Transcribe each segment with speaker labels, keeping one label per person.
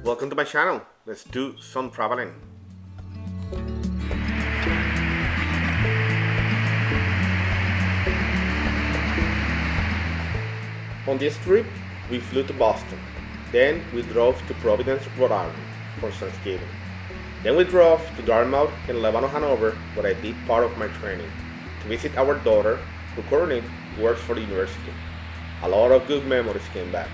Speaker 1: Welcome to my channel. Let's do some traveling. On this trip, we flew to Boston. Then we drove to Providence, Rhode Island for Thanksgiving. Then we drove to Dartmouth and Lebanon Hanover, where I did part of my training, to visit our daughter, who currently works for the university. A lot of good memories came back.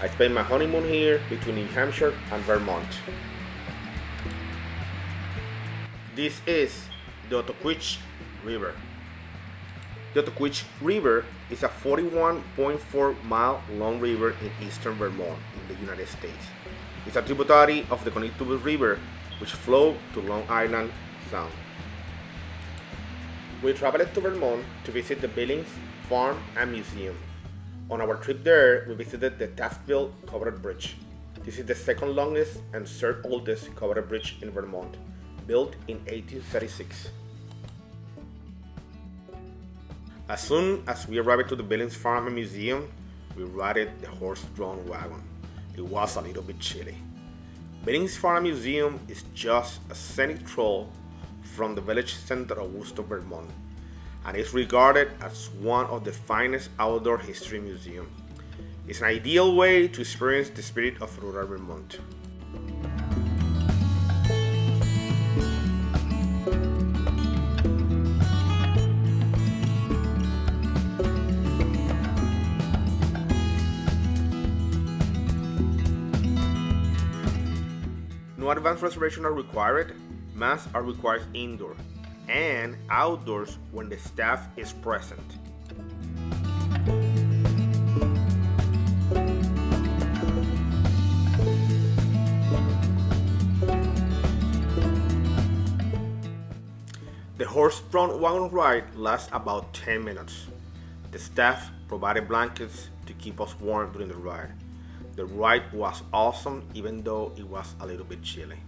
Speaker 1: I spent my honeymoon here between New Hampshire and Vermont. This is the Ottauqueche River. The Ottauqueche River is a 41.4-mile long river in eastern Vermont in the United States. It's a tributary of the Connecticut River, which flows to Long Island Sound. We traveled to Vermont to visit the Billings Farm and Museum. On our trip there, we visited the Taftville Covered Bridge. This is the second longest and third oldest covered bridge in Vermont, built in 1836. As soon as we arrived to the Billings Farm and Museum, we rode the horse-drawn wagon. It was a little bit chilly. Billings Farm and Museum is just a scenic stroll from the village center of Woodstock, Vermont, and is regarded as one of the finest outdoor history museums. It's an ideal way to experience the spirit of rural Vermont. No advance reservation are required. Masks are required indoor and outdoors when the staff is present. The horse-drawn wagon ride lasts about 10 minutes. The staff provided blankets to keep us warm during the ride. The ride was awesome even though it was a little bit chilly.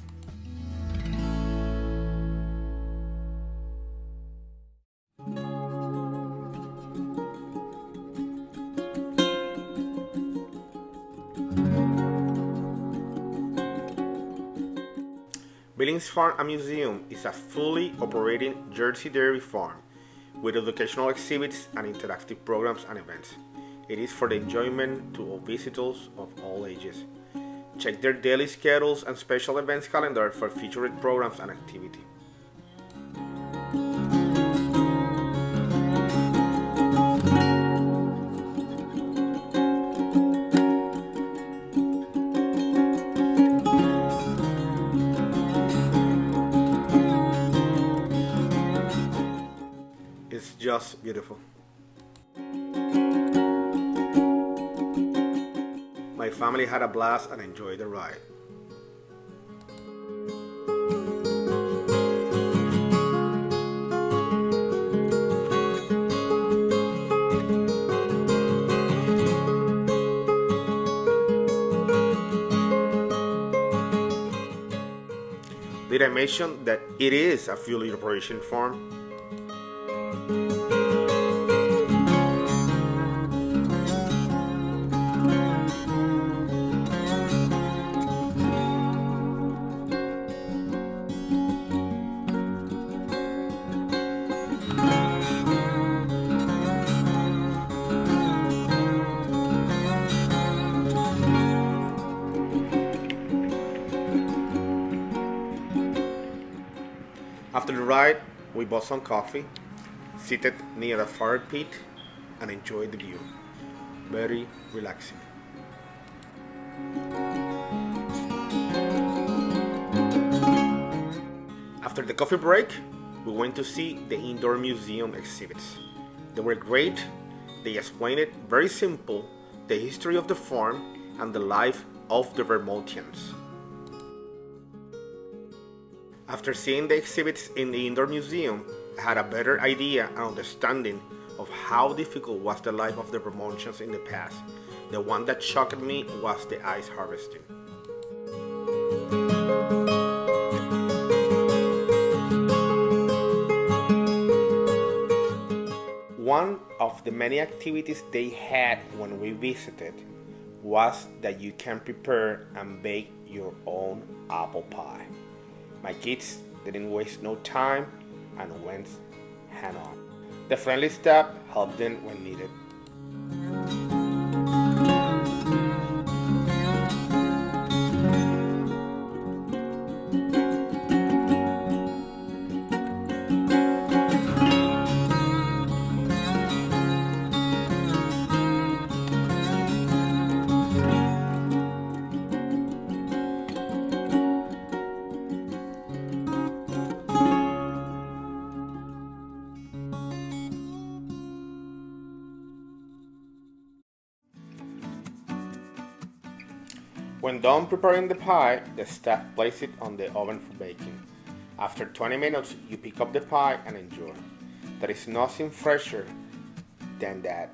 Speaker 1: Billings Farm and Museum is a fully operating Jersey dairy farm with educational exhibits and interactive programs and events. It is for the enjoyment to all visitors of all ages. Check their daily schedules and special events calendar for featured programs and activity. It's just beautiful. My family had a blast and enjoyed the ride. Did I mention that it is a fully operation farm? After the ride, we bought some coffee, seated near a fire pit, and enjoyed the view. Very relaxing. After the coffee break, we went to see the indoor museum exhibits. They were great. They explained it very simple, the history of the farm and the life of the Vermontians. After seeing the exhibits in the indoor museum, I had a better idea and understanding of how difficult was the life of the Vermontians in the past. The one that shocked me was the ice harvesting. One of the many activities they had when we visited was that you can prepare and bake your own apple pie. My kids didn't waste no time and went hand on. The friendly staff helped them when needed. When done preparing the pie, the staff place it on the oven for baking. After 20 minutes, you pick up the pie and enjoy. There is nothing fresher than that,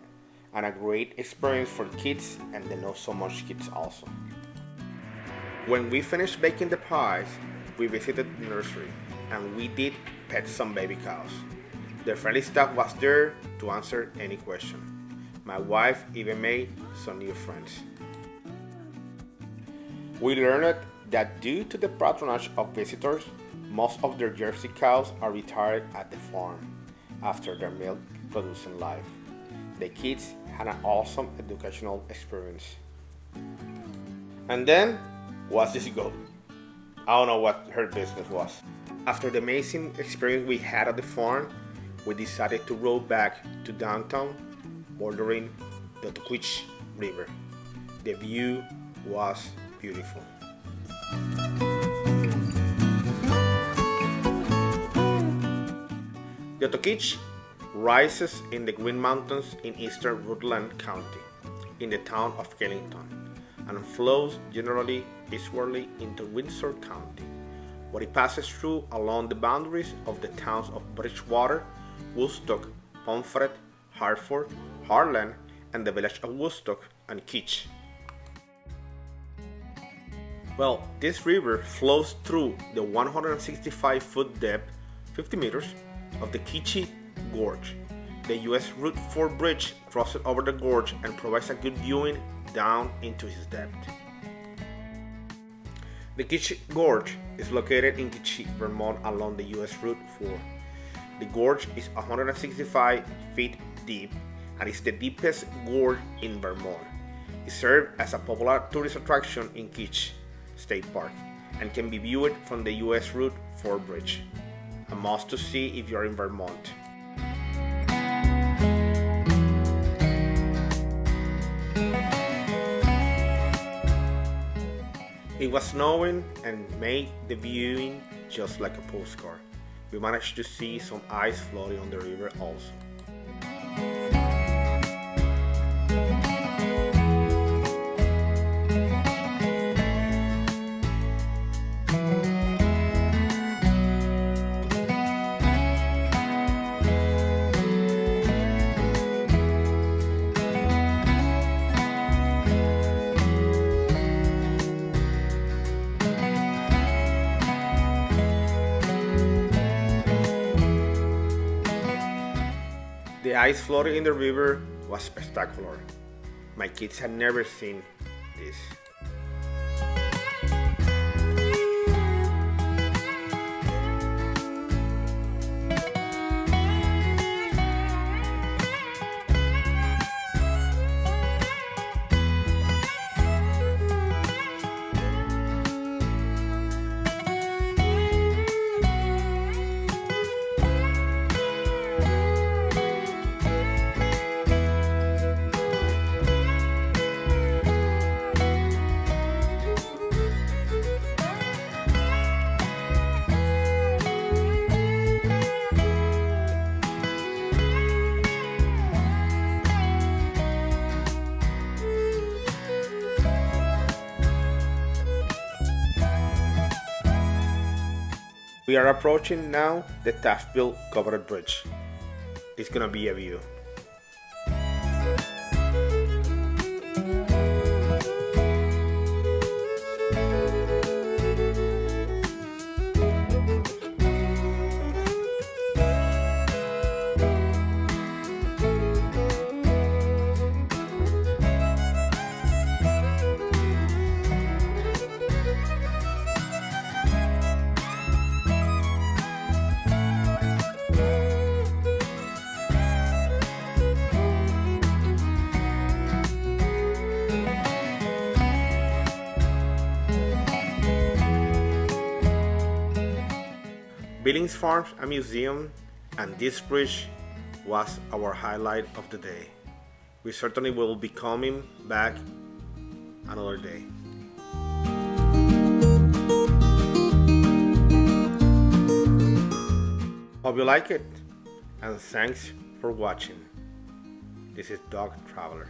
Speaker 1: and a great experience for kids and the not so much kids also. When we finished baking the pies, we visited the nursery and we did pet some baby cows. The friendly staff was there to answer any question. My wife even made some new friends. We learned that due to the patronage of visitors, most of their Jersey cows are retired at the farm after their milk producing life. The kids had an awesome educational experience. And then, what's this goat? I don't know what her business was. After the amazing experience we had at the farm, we decided to roll back to downtown, bordering the Ottauquechee River. The view was beautiful. The Ottauqueche rises in the Green Mountains in eastern Rutland County, in the town of Killington, and flows generally eastwardly into Windsor County, where it passes through along the boundaries of the towns of Bridgewater, Woodstock, Pomfret, Hartford, Harlan, and the village of Woodstock and Quechee. Well, this river flows through the 165-foot depth, 50 meters, of the Quechee Gorge. The US Route 4 bridge crosses over the gorge and provides a good viewing down into its depth. The Quechee Gorge is located in Quechee, Vermont along the US Route 4. The gorge is 165 feet deep and is the deepest gorge in Vermont. It serves as a popular tourist attraction in Quechee State Park and can be viewed from the US Route 4 bridge. A must to see if you are in Vermont. It was snowing and made the viewing just like a postcard. We managed to see some ice floating on the river also. The ice floating in the river was spectacular. My kids had never seen this. We are approaching now the Taftville Covered Bridge. It's gonna be a view. Billings Farm and Museum and this bridge was our highlight of the day. We certainly will be coming back another day. Hope you like it, and thanks for watching. This is Dog Traveler.